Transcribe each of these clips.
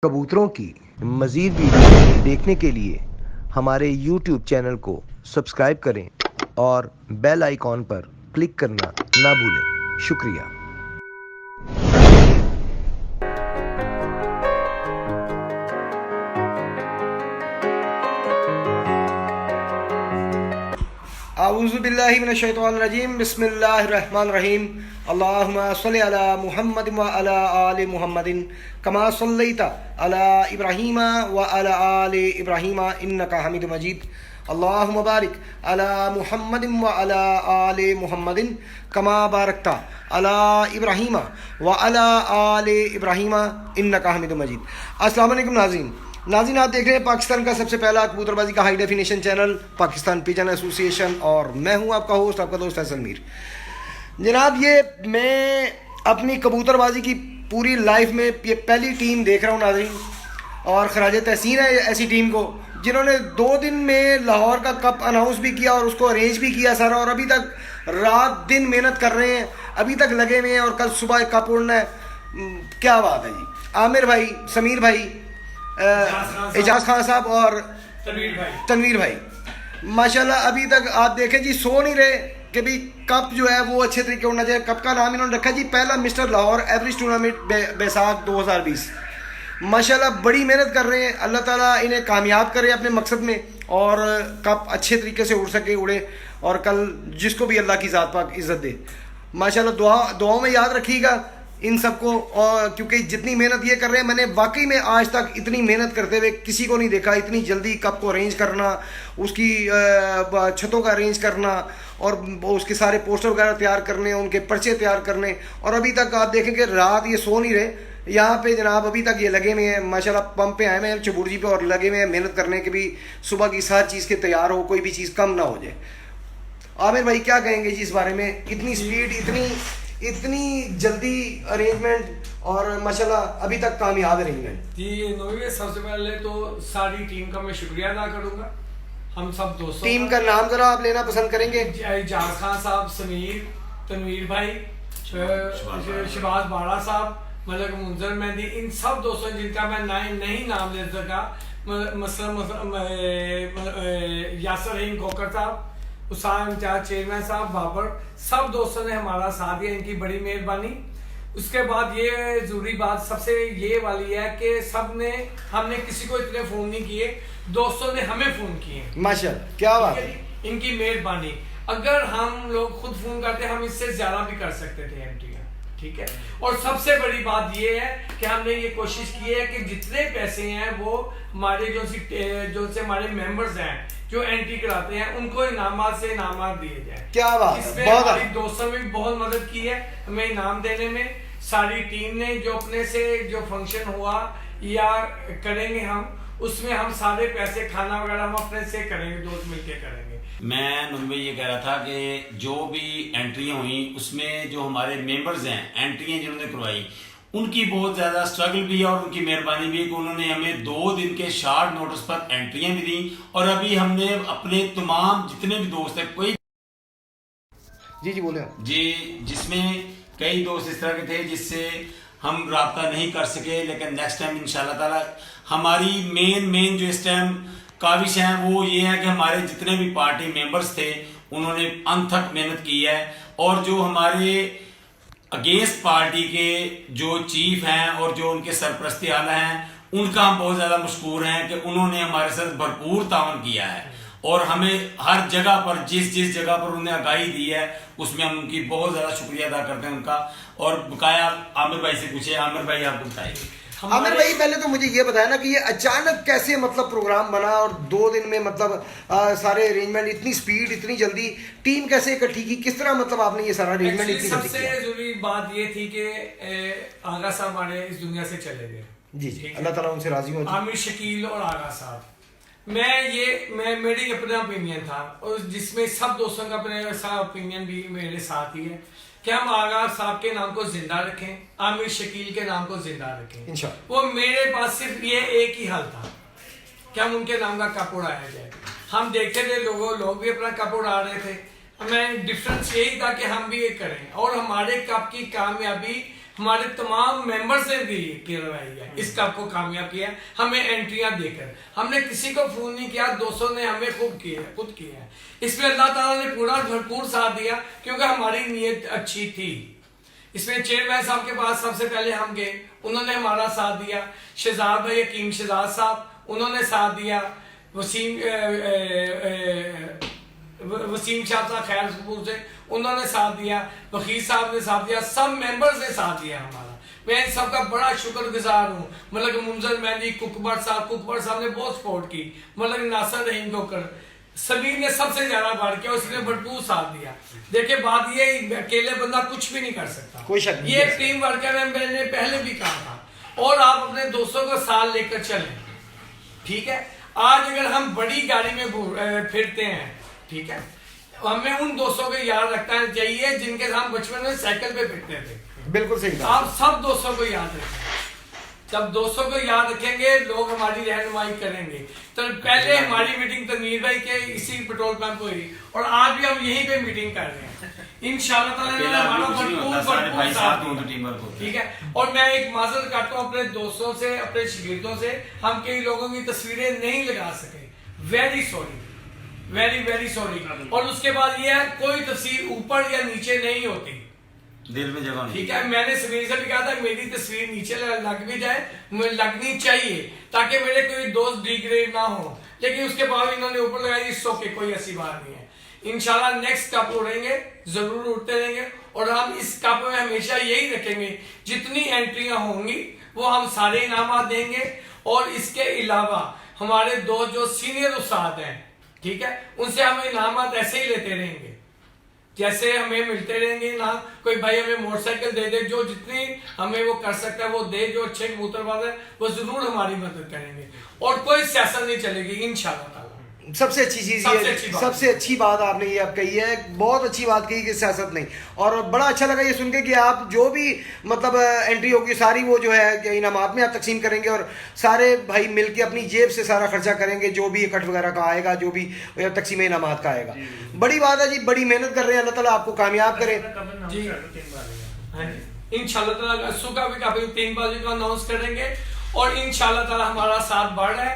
कबूतरों की मज़ीद वीडियो देखने के लिए हमारे YouTube चैनल को सब्सक्राइब करें और बेल आइकॉन पर क्लिक करना ना भूलें। शुक्रिया। आऊज़ुबिल्लाहि मिनश्शैतानिर्रजीम बिस्मिल्लाहिर्रहमानिर्रहीम अल्लाहुम्मा सल्लि अला मुहम्मद व अला आलि मुहम्मदिन कमा सल्लैता अला इब्राहीम व अला आलि इब्राहीम इन्नका हमीदुम मजीद अल्लाहुम्मा बारिक अला मुहम्मदिन व अला आलि मुहम्मदिन कमा बारकता अला इब्राहीम व अला आलि इब्राहीम इन्नका हमीदुम मजीद। अस्सलामु अलैकुम नाज़रीन, आप देख रहे हैं पाकिस्तान का सबसे पहला कबूतरबाजी का high definition channel Pakistan pigeon association, और मैं हूं आपका होस्ट, आपका दोस्त फैसल मीर। जनाब, ये मैं अपनी कबूतरबाजी की पूरी लाइफ में ये पहली टीम देख रहा हूं नाज़रीन, और खराज तहसीन है ऐसी टीम को जिन्होंने 2 दिन में लाहौर का कप अनाउंस भी किया और उसको अरेंज भी किया सारा, और अभी तक रात दिन मेहनत कर रहे हैं, अभी तक लगे हुए हैं और कल सुबह कप उड़ना है। क्या बात है जी। आमिर भाई, समीर भाई, एजाज खान साहब और तनवीर भाई माशाल्लाह अभी तक आप देखें जी, सो नहीं रहे कि भाई कप जो है वो अच्छे तरीके होना चाहिए। कप का नाम इन्होंने रखा जी पहला मिस्टर लाहौर एवरेज टूर्नामेंट बैसाख 2020। माशाल्लाह बड़ी मेहनत कर रहे हैं, अल्लाह ताला इन्हें कामयाब करे अपने मकसद में और कप अच्छे तरीके से उड़ सके, उड़े, और कल जिसको भी अल्लाह की ज़ात पाक इज़्ज़त दे। माशाल्लाह दुआओं में याद रखिएगा इन सबको, और क्योंकि जितनी मेहनत ये कर रहे हैं, मैंने वाकई में आज तक इतनी मेहनत करते हुए किसी को नहीं देखा। इतनी जल्दी कप को अरेंज करना, उसकी छतों का अरेंज करना, और उसके सारे पोस्टर वगैरह तैयार करने, उनके पर्चे तैयार करने, और अभी तक आप देखें कि रात ये सो नहीं रहे यहाँ पे जनाब। अभी तक ये लगे हुए हैं माशाल्लाह, पंप पे आए हुए हैं चबुर्जी पे, और लगे हुए हैं मेहनत करने के भी सुबह की हर चीज़ के तैयार हो, कोई भी चीज़ कम ना हो जाए। आमिर भाई क्या कहेंगे जी इस बारे में? इतनी स्पीड, इतनी जल्दी अरेंजमेंट, और माशाल्लाह अभी तक कामयाब अरेंजमेंट जी। नोवे, सबसे पहले तो सारी टीम का मैं शुक्रिया अदा करूंगा। हम सब दोस्तों, टीम का नाम जरा आप लेना पसंद करेंगे? एजाज खान साहब, समीर, तनवीर भाई, शबाज बाड़ा साहब, मलक मुंजर मेहदी, इन सब दोस्तों जिनका मैं नहीं नाम ले सका, यासर रहीम खोकर साहब, उसाम चेयरमैन साहब, बाबर, सब दोस्तों ने हमारा साथ दिया, इनकी बड़ी मेहरबानी। उसके बाद ये जरूरी बात सबसे ये वाली है कि हमने किसी को इतने फोन नहीं किए, दोस्तों ने हमें फोन किए। माशाल्लाह क्या बात है, इनकी मेहरबानी। अगर हम लोग खुद फोन करते, हम इससे ज्यादा भी कर सकते थे एंट्री, ठीक है। और सबसे बड़ी बात ये है कि हमने ये कोशिश की है कि जितने पैसे हैं वो हमारे जो से हमारे मेंबर्स हैं जो एंट्री कराते हैं, उनको इनामात से इनामात दिए जाए। क्या बात है, इसमें हमारी दोस्तों ने भी बहुत मदद की है हमें इनाम देने में। सारी टीम ने जो अपने से जो फंक्शन हुआ या करेंगे हम, उसमें हम सारे पैसे, खाना वगैरह हम अपने से करेंगे, दोस्त मिलके करेंगे। मैं नूर भाई ये कह रहा था कि जो भी एंट्रियां हुई उसमें जो हमारे मेंबर्स हैं, एंट्रियां जिन्होंने करवाई, उनकी बहुत ज़्यादा स्ट्रगल भी है और उनकी मेहरबानी भी है कि उन्होंने हमें 2 दिन के शार्ट नोटिस पर एंट्रियां भी दी। और अभी हमने अपने तमाम जितने भी दोस्त हैं, कोई जी बोले जी, जिसमें कई दोस्त इस तरह के थे जिससे हम रब्ता नहीं कर सके, लेकिन नेक्स्ट टाइम इंशाल्लाह ताला हमारी मेन जो इस टाइम काविश है वो ये है कि हमारे जितने भी पार्टी मेंबर्स थे उन्होंने अनथक मेहनत की है, और जो हमारे अगेंस्ट पार्टी के जो चीफ हैं और जो उनके सरपरस्ती आला हैं, उनका हम बहुत ज़्यादा मशकूर हैं कि उन्होंने हमारे साथ भरपूर तावन किया है, और हमें हर जगह पर जिस जगह पर उन्हें आगाही दी है उसमें हम उनकी बहुत ज़्यादा शुक्रिया अदा करते हैं उनका। और बकाया आमिर भाई से पूछे, आमिर भाई आपको बताइए। आमिर भाई पहले तो मुझे ये बताया ना कि ये अचानक कैसे मतलब प्रोग्राम बना, और 2 दिन में मतलब सारे अरेंजमेंट, इतनी स्पीड, इतनी जल्दी टीम कैसे इकट्ठी की, किस तरह मतलब आपने ये सारा अरेंजमेंट इतनी जल्दी किया? सबसे जरूरी बात ये थी कि आगा साहब हमारे इस दुनिया से चले गए। जी, अल्लाह ताला उनसे राजी हो। आमिर, शकील और आगा साहब, मेरी अपना ओपिनियन था, और जिसमें सब दोस्तों का अपना ओपिनियन भी मेरे साथ ही है कि हम आगा साहब के नाम को जिंदा रखें, आमिर शकील के नाम को जिंदा रखें इंशाअल्लाह। वो मेरे पास सिर्फ ये एक ही हल था कि हम उनके नाम का कप उड़ाया जाए। हम देखते थे लोग भी अपना कप उड़ा रहे थे, हमें डिफरेंस यही था कि हम भी ये करें, और हमारे कप की कामयाबी हमारे तमाम मेंबर्स ने भी करवाई है, इस कप को कामयाब किया है हमें एंट्रियां देकर। हमने किसी को फोन नहीं किया, दोस्तों ने हमें खुद किया है। इसमें अल्लाह ताला ने पूरा भरपूर साथ दिया क्योंकि हमारी नीयत अच्छी थी। इसमें चेयरमैन साहब के पास सबसे पहले हम गए, उन्होंने हमारा साथ दिया। शहजाद भाई हकीम शहजाद साहब उन्होंने साथ दिया। वसीम शाह साहब खैर स्कूल से उन्होंने साथ दिया। वकील साहब ने साथ दिया, सब मेंबर्स ने साथ दिया हमारा। मैं इन सबका बड़ा शुक्रगुजार हूँ। मतलब मुंजर मेहंदी कुकबर साहब ने बहुत सपोर्ट की। मतलब नासर रहीम कोकर समीर ने सबसे ज्यादा बढ़ किया, उसने भरपूर साथ दिया। देखिए बात ये अकेले बंदा कुछ भी नहीं कर सकता, कोई शक नहीं ये टीम वर्क है। मैंने पहले भी कहा था। और आप अपने दोस्तों को साथ लेकर चलें, ठीक है। आज अगर हम बड़ी गाड़ी में फिरते हैं, ठीक है, हमें उन दोस्तों को याद रखना चाहिए जिनके साथ बचपन में साइकिल पे फिरते थे। बिल्कुल सही बात। आप सब दोस्तों को याद रखें। जब दोस्तों को याद रखेंगे लोग हमारी रहनुमाई करेंगे। तो पहले हमारी मीटिंग तनवीर भाई के इसी पेट्रोल पंप हुई और आज भी हम यहीं पे मीटिंग कर रहे हैं। इंशाल्लाह ताला हमारा भरपूर साथ, ठीक है। और मैं एक माजरत करता हूँ अपने दोस्तों से, अपने शागिर्दों से, हम कई लोगों की तस्वीरें नहीं लगा सके। Very sorry, very very sorry. और उसके बाद ये है कोई तस्वीर ऊपर या नीचे नहीं होती, दिल में जगह, ठीक है। मैंने समीर से भी कहा था मेरी तस्वीर नीचे लग भी जाए, मुझे लगनी चाहिए ताकि मेरे कोई दोस्त डिग्रेड ना हो। लेकिन उसके बाद इन्होंने ऊपर लगाई, सो के कोई ऐसी बात नहीं है। इंशाल्लाह नेक्स्ट कप उड़ेंगे, जरूर उड़ते रहेंगे। और हम इस कप में हमेशा यही रखेंगे, जितनी एंट्रियां होंगी वो हम सारे इनाम देंगे। और इसके अलावा हमारे दो जो सीनियर उस्ताद हैं, ठीक है, उनसे हम इनाम ऐसे ही लेते रहेंगे जैसे हमें मिलते रहेंगे ना। कोई भाई हमें मोटरसाइकिल दे दे, जो जितनी हमें वो कर सकता है वो दे, जो अच्छे कबूतरबाज है वो जरूर हमारी मदद करेंगे। और कोई सियासत नहीं चलेगी इंशाल्लाह ताला। सबसे अच्छी चीज ये, सबसे अच्छी बात आपने ये अब कही है, बहुत अच्छी बात कही कि सियासत नहीं। और बड़ा अच्छा लगा ये सुन के कि आप जो भी मतलब एंट्री होगी सारी वो जो है कि इनामात में आप तकसीम करेंगे और सारे भाई मिलके अपनी जेब से सारा खर्चा करेंगे, जो भी इकट्ठ वगैरह का आएगा, जो भी तकसीम इनामात का आएगा। बड़ी बात है जी, बड़ी मेहनत कर रहे हैं, अल्लाह ताला आपको कामयाब करे जी। इंशाल्लाह ताला सुबह भी काफी 3 बजे को अनाउंस करेंगे। और इंशाल्लाह ताला हमारा साथ बढ़ रहा है।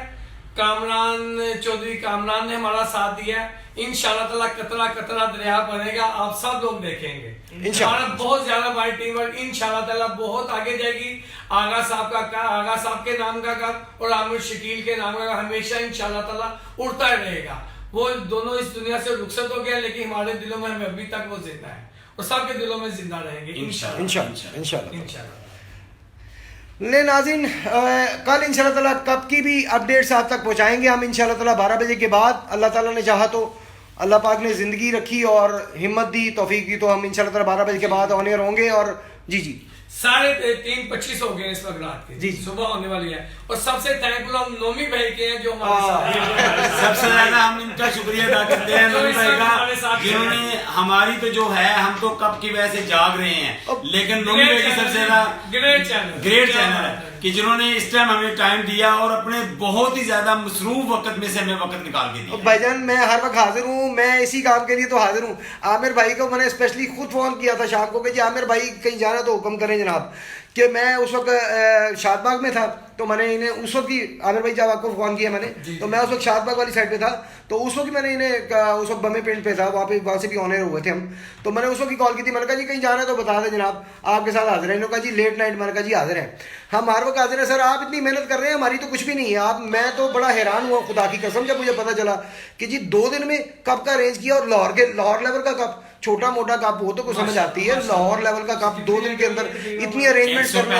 कामरान चौधरी कामरान ने हमारा साथ दिया। इंशाल्लाह ताला कतरा कतरा दरिया बनेगा, आप सब लोग देखेंगे। हमारा बहुत ज्यादा बड़ी टीम है, इंशाल्लाह ताला बहुत आगे जाएगी। आगा साहब के नाम का कप और आमिर शकील के नाम का हमेशा इंशाल्लाह ताला उड़ता रहेगा। वो दोनों इस दुनिया से रुखसत हो गया, लेकिन हमारे दिलों में अभी तक वो जिंदा है और सबके दिलों में जिंदा रहेंगे इंशाल्लाह। ले नाज़रीन, कल इंशाल्लाह ताला कब की भी अपडेट्स आप तक पहुंचाएंगे हम इंशाल्लाह ताला 12 बजे के बाद। अल्लाह ताला ने चाहा तो, अल्लाह पाक ने ज़िंदगी रखी और हिम्मत दी, तौफीक दी, तो हम इंशाल्लाह ताला 12 बजे के बाद ऑन एयर होंगे। और जी 3:25 हो गए इस वक्त रात के, जी सुबह होने वाली है। और सबसे थैंकफुल हम नोमी भाई के हैं जो हमारे साथ सबसे ज्यादा हम इनका शुक्रिया अदा करते हैं नोमी भाई का, जिन्होंने हमारी तो जो है, हम तो कब की वजह से जाग रहे हैं, लेकिन नोमी भाई की सबसे ज्यादा ग्रेट चैनल है कि जिन्होंने इस टाइम हमें टाइम दिया और अपने बहुत ही ज्यादा मसरूफ वक्त में से हमें वक्त निकाल के दिया। भाईजान मैं हर वक्त हाजिर हूँ, मैं इसी काम के लिए तो हाजिर हूँ। आमिर भाई को मैंने स्पेशली खुद फोन किया था शाम को कि जी आमिर भाई कहीं जाना तो हुक्म करें जनाब। कि मैं उस वक्त शादबाग में था, तो मैंने इन्हें उस वक्त ही, आमिर भाई जब आपको फोन किया मैंने, तो मैं उस वक्त शादबाग वाली साइड पे था, तो उस वक्त मैंने इन्हें उस वक्त बमे पिंड पे था, वहाँ से भी ऑनर हुए थे हम। तो मैंने उस वक्त ही कॉल की थी, मैंने कहा जी कहीं जाना है तो बता दें जनाब, आपके साथ हाजिर है। इन्होंने कहा जी लेट नाइट, मैंने कहा जी हाजिर है, हम हर वक्त हाजिर है सर, आप इतनी मेहनत कर रहे हैं, हमारी तो कुछ भी नहीं है। आप, मैं तो बड़ा हैरान हुआ खुदा की कसम जब मुझे पता चला कि जी 2 दिन में कप का अरेंज किया। और लाहौर लेवल का कप, छोटा मोटा कप हो तो कुछ समझ आती है, लाहौर लेवल का कप 2 दिन के अंदर इतनी अरेंजमेंट करना,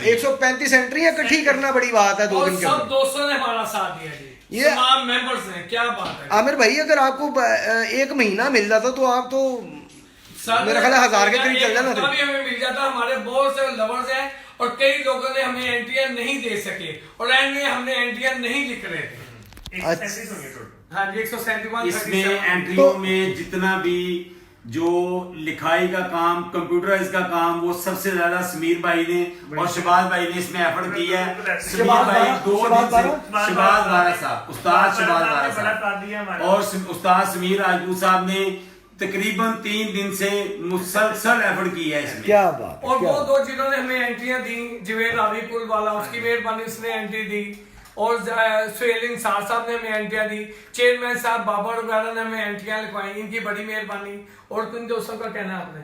135 एंट्री इकट्ठी करना बड़ी बात है 2 दिन के अंदर। सब दोस्तों ने हमारा साथ दिया जी, ये तमाम मेंबर्स ने, क्या बात है। आमिर भाई अगर आपको 1 महीना मिल जाता तो आप तो मेरा ख्याल 1000 के करीब चल जाना था। हमें मिल जाता, हमारे बहुत से लवर्स हैं और कई लोगों ने हमें एंट्रियां नहीं दे सके और एंड में हमने एंट्रियां नहीं लिख रहे थे। हाँ जी 137 इसमें एंट्रियों में जितना भी जो लिखाई का काम, कंप्यूटराइज का काम, वो सबसे ज्यादा समीर भाई ने और शबाज भाई ने इसमें एफर्ट किया है। समीर भाई 2 दिन से, शबाज बारा साहब, उस्ताद शबाज बारा साहब और उस्ताद समीर राजपूत साहब ने तकरीबन 3 दिन से मुसलसल एफर्ट की है इसमें। क्या बात है, और क्या वो बात। दो जिन्होंने हमें एंट्रियां दी, जवेद रावी पुल वाला, उसकी मेहरबानी, उसने एंट्री दी, और सुहेल इंसार साहब ने हमें एंट्रियां दी, चेयरमैन साहब बाबर वगैरह ने हमें एंट्रियां लिखवाई, इनकी बड़ी मेहरबानी। और किन दोस्तों का कहना है आपने?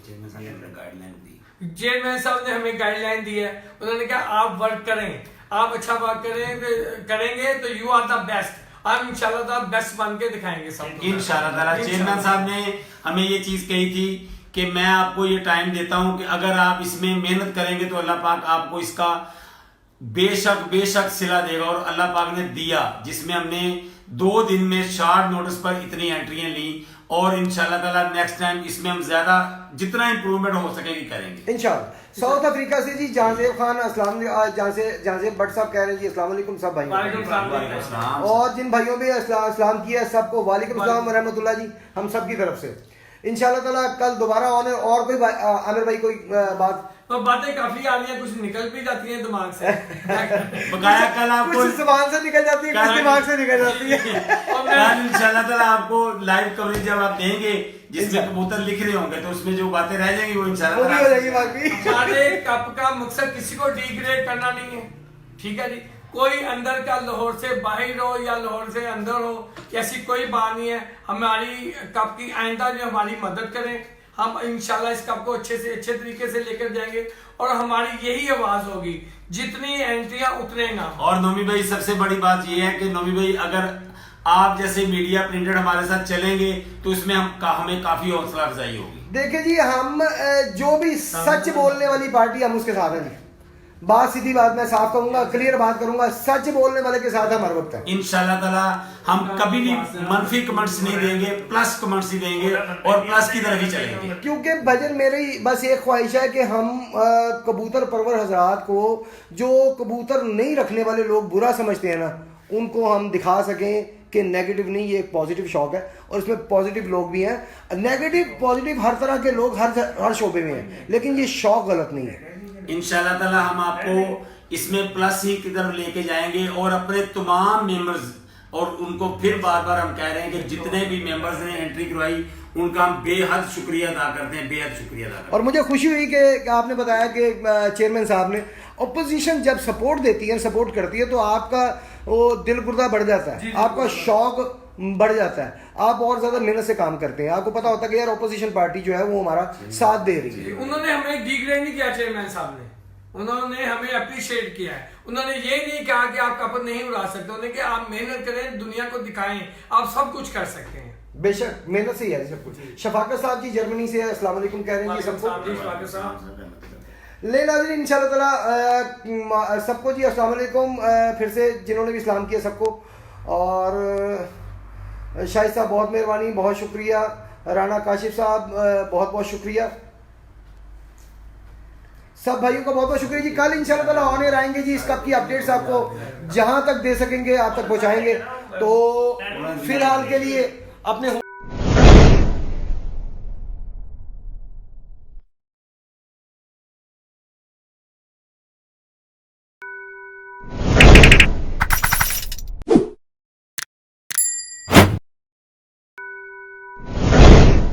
गाइडलाइन दी, चेयरमैन साहब ने हमें गाइडलाइन दी है, उन्होंने कहा आप वर्क करें, आप अच्छा वर्क करेंगे तो यू आर द बेस्ट, हम इंशाल्लाह ताला बेस्ट बन के दिखाएंगे सबको इंशाल्लाह ताला। चेयरमैन साहब ने हमें ये चीज कही थी कि मैं आपको ये टाइम देता हूं कि अगर आप इसमें मेहनत करेंगे तो अल्लाह पाक आपको इसका बेशक सिला देगा, और अल्लाह पाक ने दिया, जिसमें हमने 2 दिन में शॉर्ट नोटिस पर इतनी एंट्रियां ली, और इंशाल्लाह ताला नेक्स्ट टाइम इसमें हम ज्यादा जितना इंप्रूवमेंट हो सकेगी करेंगे इंशाल्लाह। साउथ अफ्रीका से जी जहांजेब खान अस्सलाम, जहांजेब भट्ट साहब कह रहे हैं जी अस्सलाम वालेकुम सब भाई, वालेकुम सलाम। और जिन भाइयों भी अस्सलाम किया सबको वालेकुम अस्सलाम व रहमतुल्लाह जी, हम सब की तरफ से इंशाल्लाह ताला कल दोबारा ऑन। और कोई आमिर भाई कोई बात? तो बातें काफी आ रही हैं, कुछ निकल भी जाती हैं दिमाग से। बकाया कल आपको कुछ जुबान से निकल जाती है, कुछ दिमाग से निकल जाती है। कल इंशाल्लाह ताला आपको लाइव कवरेज जब आप देंगे जिसमें कबूतर लिख रहे होंगे तो उसमें जो बातें रह जाएंगी वो इंशाल्लाह वो भी हो जाएगी बाकी। हमारे कप का मकसद किसी को डिग्रेड करना नहीं है, ठीक है जी। कोई अंदर का लाहौर से बाहर हो या लाहौर से अंदर हो, ऐसी कोई बात नहीं है। हमारी कप की आइंदा जो हमारी मदद करें, हम इंशाल्लाह इस कप को अच्छे से अच्छे तरीके से लेकर जाएंगे, और हमारी यही आवाज होगी, जितनी एंट्रियां उतने ना। और नोमी भाई सबसे बड़ी बात ये है कि नोमी भाई अगर आप जैसे मीडिया प्रिंटेड हमारे साथ चलेंगे तो इसमें हमें काफी हौसला अफजाई होगी। देखिए जी, हम जो भी सच बोलने वाली पार्टी हम उसके साथ हैं जी। बात सीधी बात मैं साफ कहूंगा, क्लियर बात करूंगा, सच बोलने वाले के साथ हम हर वक्त हैं इंशाल्लाह ताला। हम कभी भी मनफी कमेंट्स नहीं देंगे, प्लस कमेंट्स ही देंगे, और प्लस की तरफ ही चलेंगे। क्योंकि भजन मेरी बस एक ख्वाहिश है कि हम कबूतर परवर हजरात को, जो कबूतर नहीं रखने वाले लोग बुरा समझते हैं ना, उनको हम दिखा सकें कि नेगेटिव नहीं, ये एक पॉजिटिव शौक है, और इसमें पॉजिटिव लोग भी हैं। नेगेटिव पॉजिटिव हर तरह के लोग हर शोबे में हैं, लेकिन ये शौक गलत नहीं है। इंशाल्लाह ताला हम आपको इसमें प्लस ही की तरफ लेके जाएंगे, और अपने तमाम मेंबर्स, और उनको फिर बार बार हम कह रहे हैं कि जितने भी मेंबर्स ने एंट्री करवाई उनका हम बेहद शुक्रिया अदा करते हैं, बेहद शुक्रिया अदा करते हैं। और मुझे खुशी हुई कि आपने बताया कि चेयरमैन साहब ने, अपोजिशन जब सपोर्ट देती है, सपोर्ट करती है, तो आपका वो दिल गुर्दा बढ़ जाता है, आपका शौक बढ़ जाता है, आप और ज्यादा मेहनत से काम करते हैं। आपको पता होता है कि यार अपोजिशन पार्टी जो है वो हमारा साथ दे रही है। उन्होंने हमें डिग्रेड नहीं किया, चेयरमैन साहब ने, उन्होंने हमें अप्रिशिएट किया है। उन्होंने ये नहीं कहा कि आप कपड़ नहीं उड़ा सकते, उन्होंने कहा आप मेहनत करें, दुनिया को दिखाएं, आप सब कुछ कर सकते हैं। बेशक मेहनत से ही है सब कुछ। शफाकत साहब जी जर्मनी से अस्सलाम वालेकुम कह रहे हैं जी सबको। ले नाज़रीन इंशाल्लाह ताला सबको जी अस्सलाम वालेकुम, फिर से जिन्होंने भी इस्लाम किया सबको। और शाहिद साहब बहुत मेहरबानी, बहुत शुक्रिया। राना काशिफ साहब बहुत बहुत शुक्रिया। सब भाइयों का बहुत बहुत शुक्रिया जी। कल इंशाल्लाह ताला ऑन एयर आएंगे जी, इस कप की अपडेट्स आपको जहां तक दे सकेंगे आप तक पहुंचाएंगे। तो फिलहाल के लिए अपने